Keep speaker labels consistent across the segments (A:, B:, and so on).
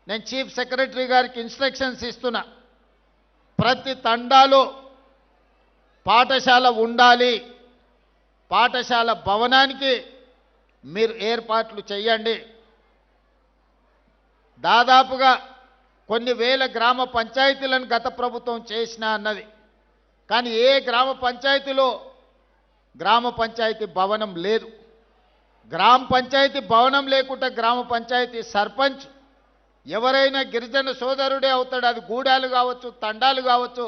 A: నేను chief secretary గారికి instructions ఇస్తున్నా. ప్రతి తండాలో పాఠశాల ఉండాలి, పాఠశాల భవనానికి మీరు ఏర్పాట్లు చేయండి. దాదాపుగా కొన్ని వేల గ్రామ పంచాయతీలను గత ప్రభుత్వం చేసినా అన్నది, కానీ ఏ గ్రామ పంచాయతీలో గ్రామ పంచాయతీ భవనం లేదు. గ్రామ పంచాయతీ భవనం లేకుండా గ్రామ పంచాయతీ సర్పంచ్ ఎవరైనా గిరిజన సోదరుడే అవుతాడు. అది గూడాలు కావచ్చు, తండాలు కావచ్చు.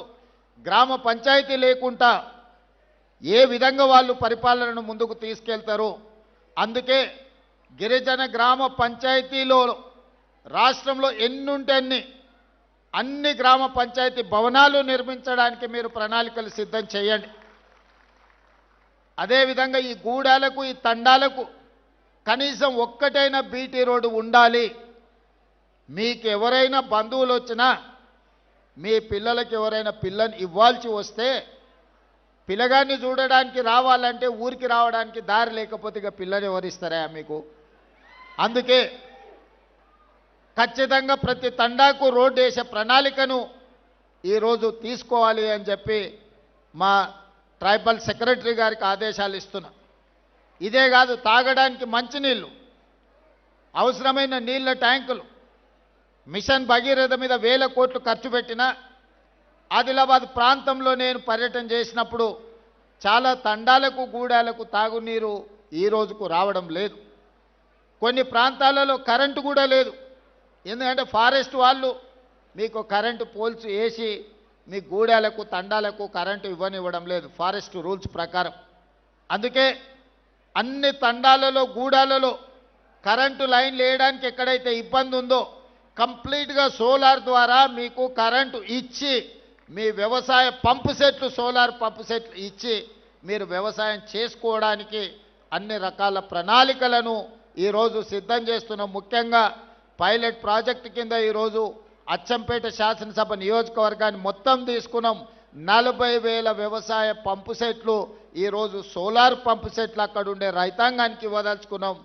A: గ్రామ పంచాయతీ లేకుండా ఏ విధంగా వాళ్ళు పరిపాలనను ముందుకు తీసుకెళ్తారు? అందుకే గిరిజన గ్రామ పంచాయతీలో రాష్ట్రంలో ఎన్నుంటే అన్ని గ్రామ పంచాయతీ భవనాలు నిర్మించడానికి మీరు ప్రణాళికలు సిద్ధం చేయండి. అదేవిధంగా ఈ గూడాలకు, ఈ తండాలకు కనీసం ఒక్కటైనా బీటీ రోడ్డు ఉండాలి. మీకు ఎవరైనా బంధువులు వచ్చినా, మీ పిల్లలకి ఎవరైనా పిల్లని ఇవ్వాల్సి వస్తే, పిల్లగాన్ని చూడడానికి రావాలంటే ఊరికి రావడానికి దారి లేకపోతే ఇక పిల్లని ఎవరిస్తారా మీకు? అందుకే ఖచ్చితంగా ప్రతి తండాకు రోడ్డు వేసే ప్రణాళికను ఈరోజు తీసుకోవాలి అని చెప్పి మా ట్రైబల్ సెక్రటరీ గారికి ఆదేశాలు ఇస్తున్నా. ఇదే కాదు, తాగడానికి మంచినీళ్ళు, అవసరమైన నీళ్ళ ట్యాంకులు, మిషన్ భగీరథ మీద వేల కోట్లు ఖర్చు పెట్టిన ఆదిలాబాద్ ప్రాంతంలో నేను పర్యటన చేసినప్పుడు చాలా తండాలకు, గూడాలకు తాగునీరు ఈ రోజుకు రావడం లేదు. కొన్ని ప్రాంతాలలో కరెంటు కూడా లేదు. ఎందుకంటే ఫారెస్ట్ వాళ్ళు మీకు కరెంటు పోల్స్ వేసి మీ గూడాలకు, తండాలకు కరెంటు ఇవ్వనివ్వడం లేదు ఫారెస్ట్ రూల్స్ ప్రకారం. అందుకే అన్ని తండాలలో, గూడాలలో కరెంటు లైన్లు వేయడానికి ఎక్కడైతే ఇబ్బంది ఉందో కంప్లీట్గా సోలార్ ద్వారా మీకు కరెంటు ఇచ్చి, మీ వ్యవసాయ పంపు సెట్లు, సోలార్ పంపు సెట్లు ఇచ్చి మీరు వ్యవసాయం చేసుకోవడానికి అన్ని రకాల ప్రణాళికలను ఈరోజు సిద్ధం చేస్తున్నాం. ముఖ్యంగా పైలట్ ప్రాజెక్టు కింద ఈరోజు అచ్చంపేట శాసనసభ నియోజకవర్గాన్ని మొత్తం తీసుకున్నాం. 40,000 వ్యవసాయ పంపు సెట్లు ఈరోజు సోలార్ పంపు సెట్లు అక్కడ ఉండే రైతాంగానికి ఇవ్వదలుచుకున్నాం.